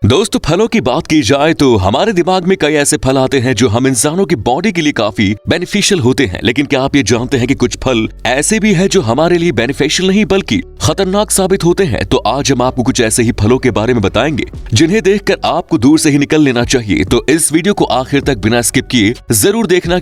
दोस्तों, फलों की बात की जाए तो हमारे दिमाग में कई ऐसे फल आते हैं जो हम इंसानों की बॉडी के लिए काफी बेनिफिशियल होते हैं। लेकिन क्या आप ये जानते हैं कि कुछ फल ऐसे भी हैं जो हमारे लिए बेनिफिशियल नहीं बल्कि खतरनाक साबित होते हैं। तो आज हम आपको कुछ ऐसे ही फलों के बारे में बताएंगे जिन्हें देखकर आपको दूर से ही निकल लेना चाहिए। तो इस वीडियो को आखिर तक बिना स्किप किए जरूर देखना,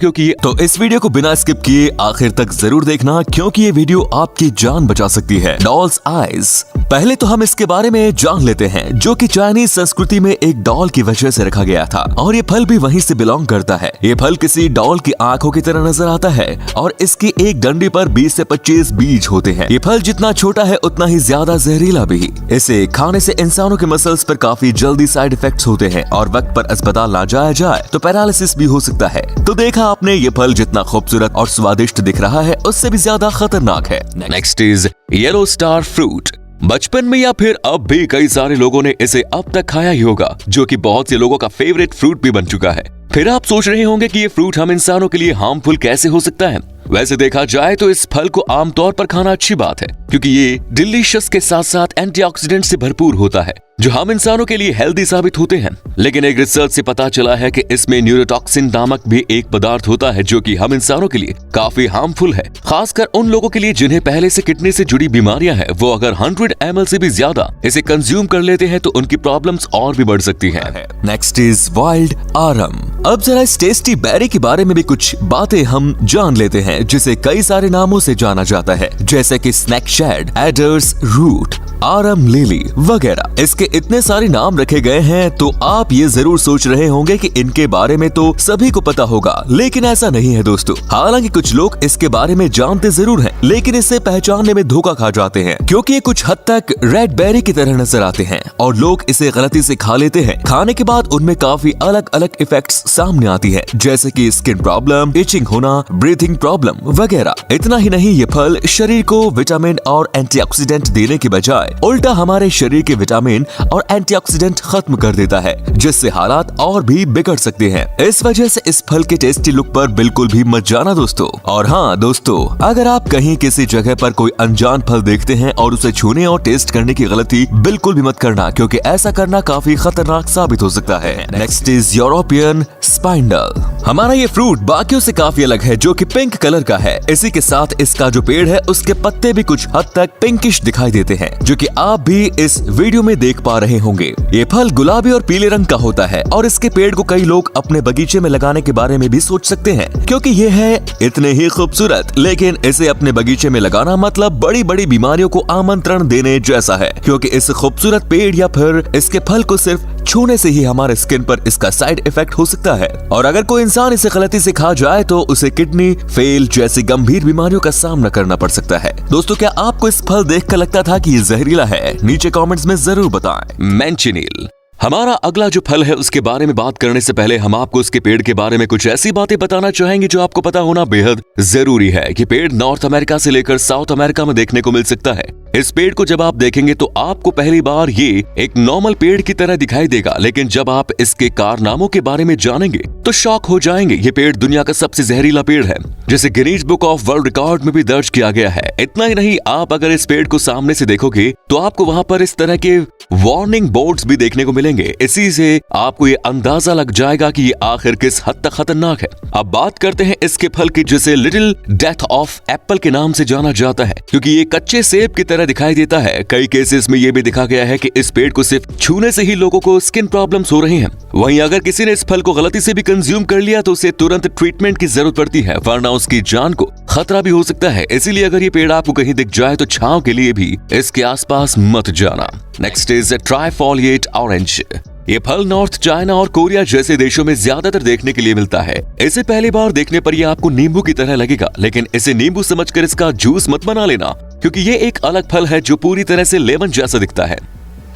क्योंकि ये वीडियो आपकी जान बचा सकती है। Dolls eyes. पहले तो हम इसके बारे में जान लेते हैं, जो कि चाइनीज संस्कृति में एक डॉल की वजह से रखा गया था और ये फल भी वहीं से बिलोंग करता है। ये फल किसी डॉल की आंखों की तरह नजर आता है और इसकी एक डंडी पर 20 से 25 बीज होते हैं। ये फल जितना छोटा है उतना ही ज्यादा जहरीला भी। इसे खाने से इंसानों के मसल्स पर काफी जल्दी साइड इफेक्ट्स होते हैं और वक्त पर अस्पताल ना जाया जाए तो पैरालिसिस भी हो सकता है। तो देखा आपने, ये फल जितना खूबसूरत और स्वादिष्ट दिख रहा है उससे भी ज्यादा खतरनाक है। Next is yellow star fruit. बचपन में या फिर अब भी कई सारे लोगों ने इसे अब तक खाया ही होगा, जो कि बहुत से लोगों का फेवरेट फ्रूट भी बन चुका है। फिर आप सोच रहे होंगे कि ये फ्रूट हम इंसानों के लिए हार्मफुल कैसे हो सकता है। वैसे देखा जाए तो इस फल को आमतौर पर खाना अच्छी बात है, क्योंकि ये डिलीशियस के साथ साथ एंटीऑक्सीडेंट से भरपूर होता है जो हम इंसानों के लिए हेल्दी साबित होते हैं। लेकिन एक रिसर्च से पता चला है कि इसमें न्यूरोटॉक्सिन नामक भी एक पदार्थ होता है जो कि हम इंसानों के लिए काफी हार्मफुल है, खासकर उन लोगों के लिए जिन्हें पहले से किडनी से जुड़ी बीमारियां हैं। वो अगर 100 ml से भी ज्यादा इसे कंज्यूम कर लेते हैं तो उनकी प्रॉब्लम्स और भी बढ़ सकती हैं। Next is wild arum. अब जरा इस टेस्टी बेरी के बारे में भी कुछ बातें हम जान लेते हैं, जिसे कई सारे नामों से जाना जाता है, जैसे कि snake's head, adder's root, arum lily वगैरह। इसके इतने सारे नाम रखे गए हैं तो आप ये जरूर सोच रहे होंगे कि इनके बारे में तो सभी को पता होगा, लेकिन ऐसा नहीं है दोस्तों। हालांकि कुछ लोग इसके बारे में जानते जरूर हैं, लेकिन इसे पहचानने में धोखा खा जाते हैं, क्योंकि ये कुछ हद तक रेड बेरी की तरह नजर आते हैं और लोग इसे गलती से खा लेते हैं। खाने के बाद उनमें काफी अलग अलग इफेक्ट्स सामने आती है, जैसे कि स्किन प्रॉब्लम, इचिंग होना, ब्रीथिंग प्रॉब्लम वगैरह। इतना ही नहीं, ये फल शरीर को विटामिन और एंटीऑक्सीडेंट देने के बजाय उल्टा हमारे शरीर के विटामिन और एंटीऑक्सीडेंट खत्म कर देता है, जिससे हालात और भी बिगड़ सकते हैं। इस वजह से इस फल के टेस्टी लुक पर बिल्कुल भी मत जाना दोस्तों। और हाँ दोस्तों, अगर आप कहीं किसी जगह पर कोई अनजान फल देखते हैं और उसे छूने और टेस्ट करने की गलती बिल्कुल भी मत करना, क्योंकि ऐसा करना काफी खतरनाक साबित हो सकता है। Next is European spindle. हमारा ये फ्रूट बाकियों से काफी अलग है, जो कि पिंक कलर का है। इसी के साथ इसका जो पेड़ है उसके पत्ते भी कुछ हद तक पिंकिश दिखाई देते हैं, जो कि आप भी इस वीडियो में देख पा रहे होंगे। ये फल गुलाबी और पीले रंग का होता है और इसके पेड़ को कई लोग अपने बगीचे में लगाने के बारे में भी सोच सकते हैं, क्योंकि ये है इतने ही खूबसूरत। लेकिन इसे अपने बगीचे में लगाना मतलब बड़ी बड़ी बीमारियों को आमंत्रण देने जैसा है, क्योंकि इस खूबसूरत पेड़ या फिर इसके फल को सिर्फ छूने से ही हमारे स्किन पर इसका साइड इफेक्ट हो सकता है। और अगर कोई इंसान इसे गलती से खा जाए तो उसे किडनी फेल जैसी गंभीर बीमारियों का सामना करना पड़ सकता है। दोस्तों, क्या आपको इस फल देखकर लगता था कि ये जहरीला है? नीचे कमेंट्स में जरूर बताएं। मैंचिनील। हमारा अगला जो फल है उसके बारे में बात करने से पहले हम आपको उसके पेड़ के बारे में कुछ ऐसी बातें बताना चाहेंगे जो आपको पता होना बेहद जरूरी है। कि पेड़ नॉर्थ अमेरिका से लेकर साउथ अमेरिका में देखने को मिल सकता है। इस पेड़ को जब आप देखेंगे तो आपको पहली बार ये एक नॉर्मल पेड़ की तरह दिखाई देगा, लेकिन जब आप इसके कारनामों के बारे में जानेंगे तो शॉक हो जाएंगे। ये पेड़ दुनिया का सबसे जहरीला पेड़ है, जिसे Guinness book of world record में भी दर्ज किया गया है। इतना ही नहीं, आप अगर इस पेड़ को सामने से देखोगे तो आपको वहाँ पर इस तरह के वार्निंग बोर्ड्स भी देखने को मिलेंगे। इसी से आपको ये अंदाजा लग जाएगा कि ये आखिर किस हद तक खतरनाक है। अब बात करते हैं इसके फल की, जिसे लिटिल डेथ ऑफ एप्पल के नाम से जाना जाता है, क्योंकि ये कच्चे सेब की तरह दिखाई देता है। कई केसेस में ये भी देखा गया है कि इस पेड़ को सिर्फ छूने से ही लोगों को स्किन प्रॉब्लम्स हो रही हैं। वहीं अगर किसी ने इस फल को गलती से भी कंज्यूम कर लिया तो उसे तुरंत ट्रीटमेंट की जरूरत पड़ती है, वरना उसकी जान को खतरा भी हो सकता है। इसीलिए अगर ये पेड़ आपको कहीं दिख जाए तो छांव के लिए भी इसके आसपास मत जाना। Next is trifoliate orange. ये फल नॉर्थ चाइना और कोरिया जैसे देशों में ज्यादातर देखने के लिए मिलता है। इसे पहली बार देखने पर यह आपको नींबू की तरह लगेगा, लेकिन इसे नींबू समझकर इसका जूस मत बना लेना, क्योंकि ये एक अलग फल है जो पूरी तरह से लेमन जैसा दिखता है,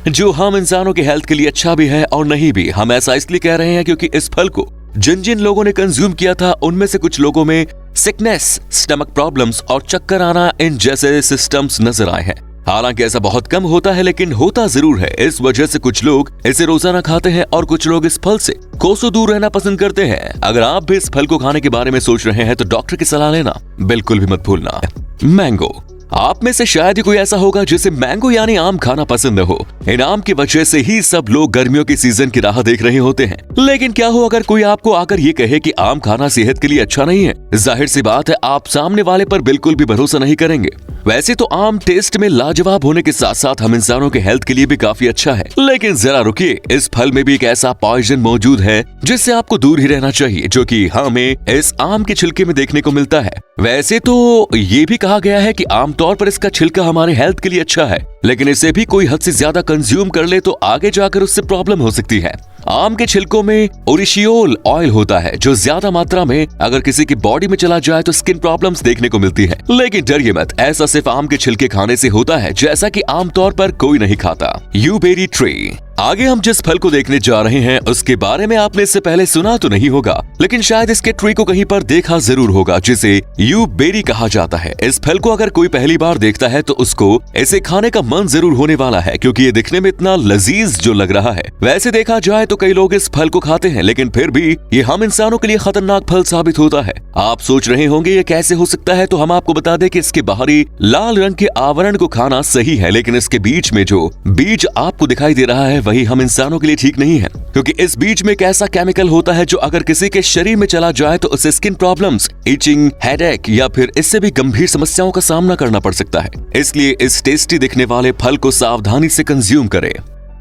जो हम इंसानों के हेल्थ के लिए अच्छा भी है और नहीं भी। हम ऐसा इसलिए कह रहे हैं क्योंकि इस फल को जिन जिन लोगों ने कंज्यूम किया था उनमें से कुछ लोगों में सिकनेस, स्टमक प्रॉब्लम्स और चक्कर आना इन जैसे सिस्टम्स नजर आए हैं। हालांकि ऐसा बहुत कम होता है, लेकिन होता जरूर है। इस वजह से कुछ लोग इसे रोजाना खाते हैं और कुछ लोग इस फल से कोसों दूर रहना पसंद करते हैं। अगर आप भी इस फल को खाने के बारे में सोच रहे हैं तो डॉक्टर की सलाह लेना बिल्कुल भी मत भूलना। मैंगो। आप में से शायद ही कोई ऐसा होगा जिसे मैंगो यानी आम खाना पसंद न हो। इन आम की वजह से ही सब लोग गर्मियों की सीजन की राह देख रहे होते हैं। लेकिन क्या हो अगर कोई आपको आकर ये कहे कि आम खाना सेहत के लिए अच्छा नहीं है? जाहिर सी बात है आप सामने वाले पर बिल्कुल भी भरोसा नहीं करेंगे। वैसे तो आम टेस्ट में लाजवाब होने के साथ साथ हम इंसानों के हेल्थ के लिए भी काफी अच्छा है, लेकिन जरा रुकिए, इस फल में भी एक ऐसा पॉइजन मौजूद है जिससे आपको दूर ही रहना चाहिए, जो कि हमें इस आम के छिलके में देखने को मिलता है। वैसे तो ये भी कहा गया है कि आमतौर पर इसका छिलका हमारे हेल्थ के लिए अच्छा है, लेकिन इसे भी कोई हद से ज्यादा कंज्यूम कर ले तो आगे जाकर उससे प्रॉब्लम हो सकती है। आम के छिलकों में ओरिशियोल ऑयल होता है, जो ज्यादा मात्रा में अगर किसी की बॉडी में चला जाए तो स्किन प्रॉब्लम्स देखने को मिलती है। लेकिन डरिए मत, ऐसा सिर्फ आम के छिलके खाने से होता है, जैसा कि आमतौर पर कोई नहीं खाता। यूबेरी ट्री। आगे हम जिस फल को देखने जा रहे हैं उसके बारे में आपने इससे पहले सुना तो नहीं होगा, लेकिन शायद इसके ट्री को कहीं पर देखा जरूर होगा, जिसे यूबेरी कहा जाता है। इस फल को अगर कोई पहली बार देखता है तो उसको इसे खाने का मन जरूर होने वाला है, क्योंकि ये दिखने में इतना लजीज जो लग रहा है। वैसे देखा जाए तो कई लोग इस फल को खाते हैं, लेकिन फिर भी ये हम इंसानों के लिए खतरनाक फल साबित होता है। आप सोच रहे होंगे ये कैसे हो सकता है, तो हम आपको बता दें कि इसके बाहरी लाल रंग के आवरण को खाना सही है, लेकिन इसके बीच में जो बीज आपको दिखाई दे रहा है वही हम इंसानों के लिए ठीक नहीं है, क्योंकि इस बीज में एक ऐसा केमिकल होता है जो अगर किसी के शरीर में चला जाए तो उसे स्किन प्रॉब्लम्स, इचिंग, हेडेक या फिर इससे भी गंभीर समस्याओं का सामना करना पड़ सकता है। इसलिए इस टेस्टी दिखने वाले फल को सावधानी से कंज्यूम करें।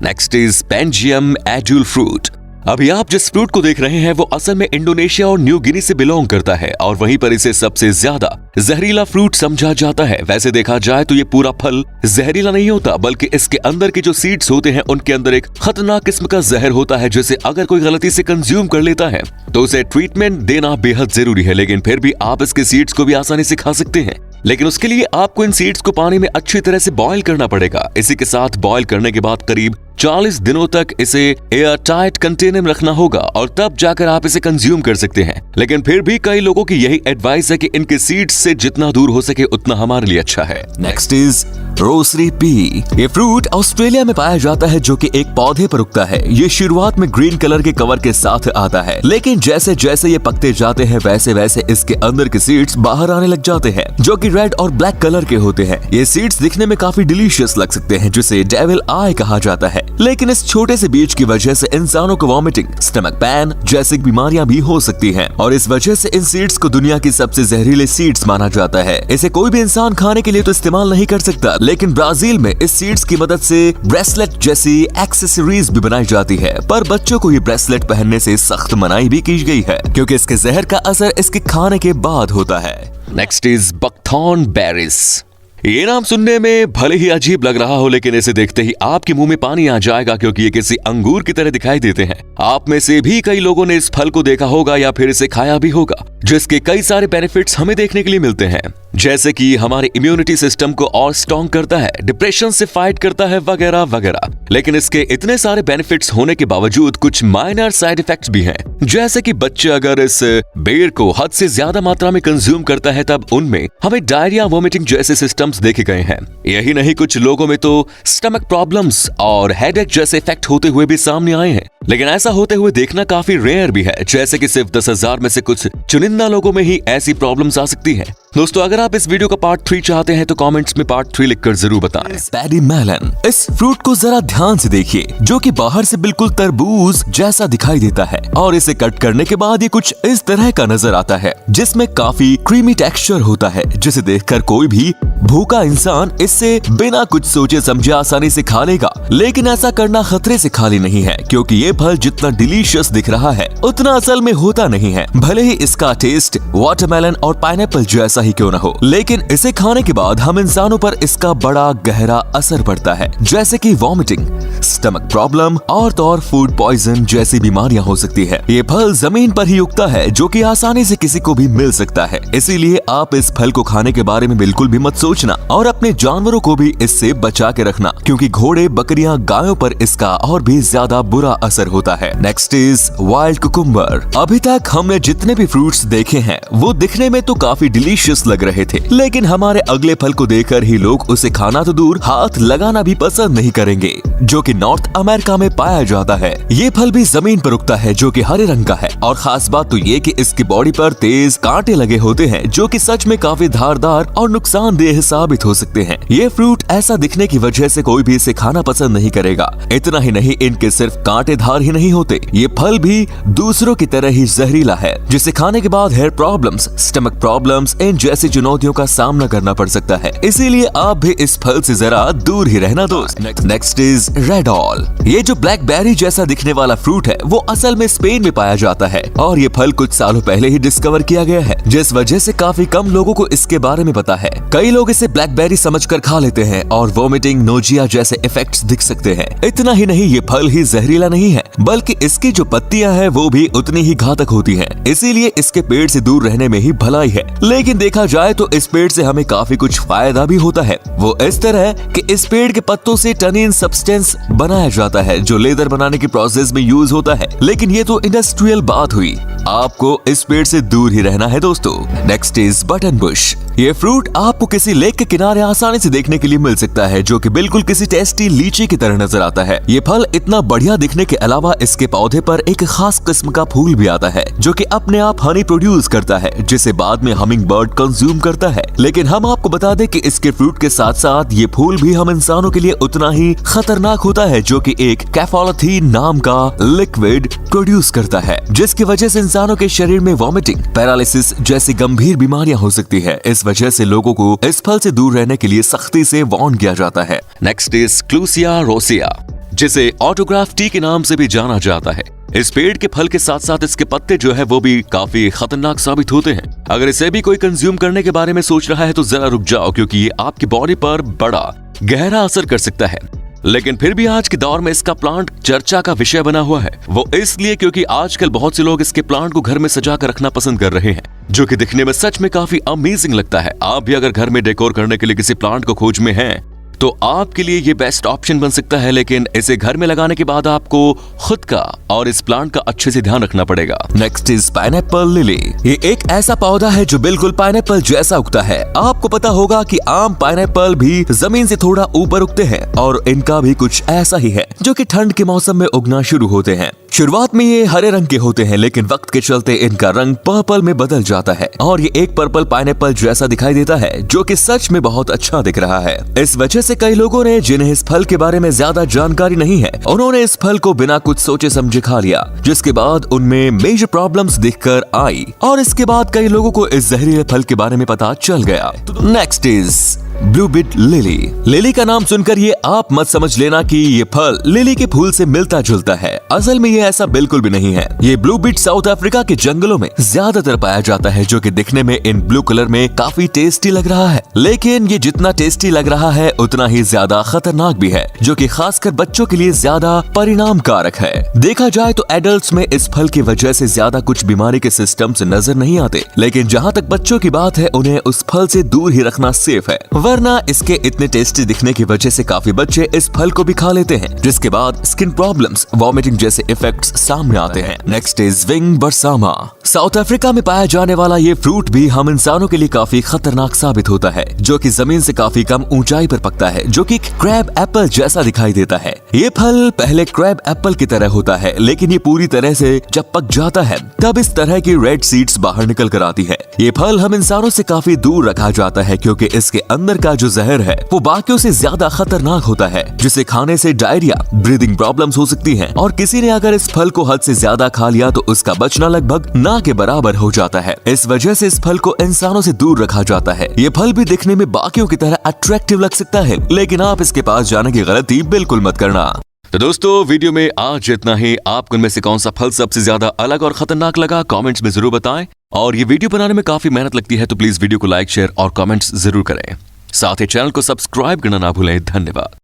Next is pangium edule fruit. अभी आप जिस फ्रूट को देख रहे हैं वो असल में इंडोनेशिया और न्यू गिनी से बिलोंग करता है, और वहीं पर इसे सबसे ज्यादा जहरीला फ्रूट समझा जाता है। वैसे देखा जाए तो ये पूरा फल जहरीला नहीं होता, बल्कि इसके अंदर के जो सीड्स होते हैं उनके अंदर एक खतरनाक किस्म का जहर होता है, जिसे अगर कोई गलती से कंज्यूम कर लेता है तो उसे ट्रीटमेंट देना बेहद जरूरी है। लेकिन फिर भी आप इसके सीड्स को भी आसानी से खा सकते हैं, लेकिन उसके लिए आपको इन सीड्स को पानी में अच्छी तरह से बॉईल करना पड़ेगा। इसी के साथ बॉईल करने के बाद करीब 40 दिनों तक इसे एयर टाइट कंटेनर में रखना होगा, और तब जाकर आप इसे कंज्यूम कर सकते हैं। लेकिन फिर भी कई लोगों की यही एडवाइस है कि इनके सीड्स से जितना दूर हो सके उतना हमारे लिए अच्छा है। Next is Rossari P. ये फ्रूट ऑस्ट्रेलिया में पाया जाता है, जो कि एक पौधे पर उगता है। ये शुरुआत में ग्रीन कलर के कवर के साथ आता है, लेकिन जैसे जैसे ये पकते जाते हैं वैसे वैसे इसके अंदर के सीड्स बाहर आने लग जाते हैं, जो कि रेड और ब्लैक कलर के होते हैं। ये सीड्स दिखने में काफी डिलीशियस लग सकते हैं, जिसे डेविल आई कहा जाता है, लेकिन इस छोटे से बीज की वजह से इंसानों को वॉमिटिंग, स्टमक पेन जैसी बीमारियां भी हो सकती हैं, और इस वजह से इन सीड्स को दुनिया की सबसे जहरीले सीड्स माना जाता है। इसे कोई भी इंसान खाने के लिए तो इस्तेमाल नहीं कर सकता, लेकिन ब्राजील में इस सीड्स की मदद से ब्रेसलेट जैसी एक्सेसरीज भी बनाई जाती है। पर बच्चों को ये ब्रेसलेट पहनने से सख्त मनाही भी की गई है, क्योंकि इसके जहर का असर इसके खाने के बाद होता है। Next is buckthorn berries. ये नाम सुनने में भले ही अजीब लग रहा हो, लेकिन इसे देखते ही आपके मुंह में पानी आ जाएगा, क्योंकि ये किसी अंगूर की तरह दिखाई देते हैं। आप में से भी कई लोगों ने इस फल को देखा होगा या फिर इसे खाया भी होगा, जिसके कई सारे बेनिफिट्स हमें देखने के लिए मिलते हैं, जैसे कि हमारे इम्यूनिटी सिस्टम को और स्ट्रॉन्ग करता है, डिप्रेशन से फाइट करता है, वगैरह वगैरह। लेकिन इसके इतने सारे बेनिफिट्स होने के बावजूद कुछ माइनर साइड इफेक्ट्स भी हैं, जैसे कि बच्चे अगर इस बेर को हद से ज्यादा मात्रा में कंज्यूम करता है तब उनमें हमें डायरिया, वोमिटिंग जैसे सिस्टम्स देखे गए हैं। यही नहीं, कुछ लोगों में तो स्टमक प्रॉब्लम्स और हेडेक जैसे इफेक्ट होते हुए भी सामने आए हैं। लेकिन ऐसा होते हुए देखना काफी रेयर भी है, जैसे कि सिर्फ 10,000 में से कुछ चुनिंदा लोगों में ही ऐसी प्रॉब्लम्स आ सकती हैं। दोस्तों, अगर आप इस वीडियो का पार्ट 3 चाहते हैं तो कमेंट्स में पार्ट 3 लिखकर जरूर बताएं। Paddy melon. इस फ्रूट को जरा ध्यान से देखिए, जो कि बाहर से बिल्कुल तरबूज जैसा दिखाई देता है, और इसे कट करने के बाद ये कुछ इस तरह का नजर आता है, जिसमें काफी क्रीमी टेक्सचर होता है, जिसे देखकर कोई भी भूखा इंसान इससे बिना कुछ सोचे समझे आसानी से खा लेगा। लेकिन ऐसा करना खतरे से खाली नहीं है, क्योंकि ये फल जितना डिलीशियस दिख रहा है उतना असल में होता नहीं है। भले ही इसका टेस्ट वाटरमेलन और पाइनएप्पल जैसा ही क्यों न हो, लेकिन इसे खाने के बाद हम इंसानों पर इसका बड़ा गहरा असर पड़ता है, जैसे कि वॉमिटिंग, स्टमक प्रॉब्लम और फूड पॉइजन जैसी बीमारियां हो सकती है। ये फल जमीन पर ही उगता है, जो कि आसानी से किसी को भी मिल सकता है। इसीलिए आप इस फल को खाने के बारे में बिल्कुल भी मत सोचना, और अपने जानवरों को भी इससे बचा के रखना, क्योंकि घोड़े, बकरियां, गायों पर इसका और भी ज्यादा बुरा असर होता है। Next is wild cucumber. अभी तक हमने जितने भी फ्रूट्स देखे हैं वो दिखने में तो काफी डिलीशियस लग रहे थे, लेकिन हमारे अगले फल को देखकर ही लोग उसे खाना तो दूर हाथ लगाना भी पसंद नहीं करेंगे, जो कि नॉर्थ अमेरिका में पाया जाता है। ये फल भी जमीन पर उगता है, जो कि हरे रंग का है, और खास बात तो ये कि इसकी बॉडी पर तेज कांटे लगे होते हैं, जो कि सच में काफी धारदार और नुकसानदेह जहरदेह साबित हो सकते हैं। ये फ्रूट ऐसा दिखने की वजह से कोई भी इसे खाना पसंद नहीं करेगा। इतना ही नहीं, इनके सिर्फ कांटेदार ही नहीं होते, ये फल भी दूसरों की तरह ही जहरीला है, जिसे खाने के बाद हेयर प्रॉब्लम्स, स्टमक प्रॉब्लम्स, इन जैसी चुनौतियों का सामना करना पड़ सकता है। इसीलिए आप भी इस फल से जरा दूर ही रहना दोस्त। नेक्स्ट इज रेडॉल। ये जो ब्लैकबेरी जैसा दिखने वाला फ्रूट है वो असल में स्पेन में पाया जाता है और ये फल कुछ सालों पहले ही डिस्कवर किया गया है, जिस वजह से काफी कम लोगों को इसके बारे में पता है। कई लोग इसे ब्लैकबेरी समझकर खा लेते हैं और वोमिटिंग, नोजिया जैसे इफेक्ट्स दिख सकते हैं। इतना ही नहीं, ये फल ही जहरीला नहीं है बल्कि इसकी जो पत्तियां हैं वो भी उतनी ही घातक होती हैं। इसीलिए इसके पेड़ से दूर रहने में ही भलाई है। लेकिन देखा जाए तो इस पेड़ से हमें काफी कुछ फायदा भी होता है। वो इस तरह कि इस पेड़ के पत्तों से टनिन सब्सटेंस बनाया जाता है जो लेदर बनाने की प्रोसेस में यूज होता है। लेकिन ये तो इंडस्ट्रियल बात हुई, आपको इस पेड़ से दूर ही रहना है दोस्तों। Next is button Bush. ये फ्रूट आपको किसी लेक के किनारे आसानी से देखने के लिए मिल सकता है, जो कि बिल्कुल किसी टेस्टी लीची की तरह नजर आता है। ये फल इतना बढ़िया दिखने के अलावा इसके पौधे पर एक खास किस्म का फूल भी आता है जो कि अपने आप हनी प्रोड्यूस करता है, जिसे बाद में हमिंग बर्ड कंज्यूम करता है। लेकिन हम आपको बता दें कि इसके फ्रूट के साथ साथ ये फूल भी हम इंसानों के लिए उतना ही खतरनाक होता है, जो कि एक कैफोलाथीन नाम का लिक्विड प्रोड्यूस करता है, जिसकी वजह से इंसानों के शरीर में वॉमिटिंग, पैरालिसिस जैसी गंभीर बीमारियां हो सकती है। इस वजह से लोगों को इस फल से दूर रहने के लिए सख्ती से वार्न किया जाता है। नेक्स्ट इज क्लूसिया रोसिया, जिसे ऑटोग्राफ टी के नाम से भी जाना जाता है। इस पेड़ के फल के साथ साथ इसके पत्ते जो है वो भी काफी खतरनाक साबित होते हैं। अगर इसे भी कोई कंज्यूम करने के बारे में सोच रहा है तो जरा रुक जाओ, क्योंकि ये आपकी बॉडी पर बड़ा गहरा असर कर सकता है। लेकिन फिर भी आज के दौर में इसका प्लांट चर्चा का विषय बना हुआ है। वो इसलिए क्योंकि आजकल बहुत से लोग इसके प्लांट को घर में सजा कर रखना पसंद कर रहे हैं, जो कि दिखने में सच में काफी अमेजिंग लगता है। आप भी अगर घर में डेकोर करने के लिए किसी प्लांट को खोज में हैं तो आपके लिए ये बेस्ट ऑप्शन बन सकता है। लेकिन इसे घर में लगाने के बाद आपको खुद का और इस प्लांट का अच्छे से ध्यान रखना पड़ेगा। Next is pineapple lily. ये एक ऐसा पौधा है जो बिल्कुल पाइनएप्पल जैसा उगता है। आपको पता होगा कि आम पाइनएप्पल भी जमीन से थोड़ा ऊपर उगते हैं और इनका भी कुछ ऐसा ही है, जो कि ठंड के मौसम में उगना शुरू होते हैं। शुरुआत में ये हरे रंग के होते हैं, लेकिन वक्त के चलते इनका रंग पर्पल में बदल जाता है और ये एक पर्पल पाइनएप्पल जैसा दिखाई देता है, जो कि सच में बहुत अच्छा दिख रहा है। इस वजह से कई लोगों ने, जिन्हें इस फल के बारे में ज्यादा जानकारी नहीं है, उन्होंने इस फल को बिना कुछ सोचे समझे खा लिया, जिसके बाद उनमें मेजर प्रॉब्लम्स दिखकर आई और इसके बाद कई लोगों को इस जहरीले फल के बारे में पता चल गया। Next is blue bead lily. Lily का नाम सुनकर ये आप मत समझ लेना कि ये फल लिली के फूल से मिलता जुलता है। असल में ये ऐसा बिल्कुल भी नहीं है। ये ब्लूबीट साउथ अफ्रीका के जंगलों में ज्यादातर पाया जाता है, जो कि दिखने में इन ब्लू कलर में काफी टेस्टी लग रहा है। लेकिन ये जितना टेस्टी लग रहा है उतना ही ज्यादा खतरनाक भी है, जो कि खासकर बच्चों के लिए ज्यादा परिणाम कारक है। देखा जाए तो एडल्ट्स में इस फल की वजह से ज्यादा कुछ बीमारी के सिस्टम्स नजर नहीं आते, लेकिन जहाँ तक बच्चों की बात है उन्हें उस फल से दूर ही रखना सेफ है, वरना इसके इतने टेस्टी दिखने की वजह से काफी बच्चे इस फल को भी खा लेते हैं, जिसके बाद स्किन प्रॉब्लम्स, वॉमिटिंग जैसे इफेक्ट्स सामने आते हैं। नेक्स्ट इज विंग बरसामा। साउथ अफ्रीका में पाया जाने वाला ये फ्रूट भी हम इंसानों के लिए काफी खतरनाक साबित होता है, जो कि जमीन से काफी कम ऊंचाई पर पकता है, जो कि क्रैब एप्पल जैसा दिखाई देता है। ये फल पहले क्रैब एप्पल की तरह होता है, लेकिन ये पूरी तरह से जब पक जाता है तब इस तरह की रेड सीड्स बाहर निकल कर आती है। ये फल हम इंसानों से काफी दूर रखा जाता है, क्योंकि इसके अंदर का जो जहर है वो बाकियों से ज्यादा खतरनाक होता है, जिसे खाने से डायरिया, ब्रीदिंग प्रॉब्लम्स हो सकती हैं, और किसी ने अगर इस फल को हद से ज्यादा खा लिया तो उसका बचना लगभग ना के बराबर हो जाता है। इस वजह से इस फल को इंसानों से दूर रखा जाता है। ये फल भी दिखने में बाकियों की तरह अट्रैक्टिव लग सकता है, लेकिन आप इसके पास जाने की गलती बिल्कुल मत करना। तो दोस्तों, वीडियो में आज इतना ही। आपको इनमें से कौन सा फल सबसे ज्यादा अलग और खतरनाक लगा, कमेंट्स में जरूर बताएं। और ये वीडियो बनाने में काफी मेहनत लगती है, तो प्लीज वीडियो को लाइक, शेयर और कमेंट्स जरूर करें। साथ ही चैनल को सब्सक्राइब करना ना भूलें। धन्यवाद।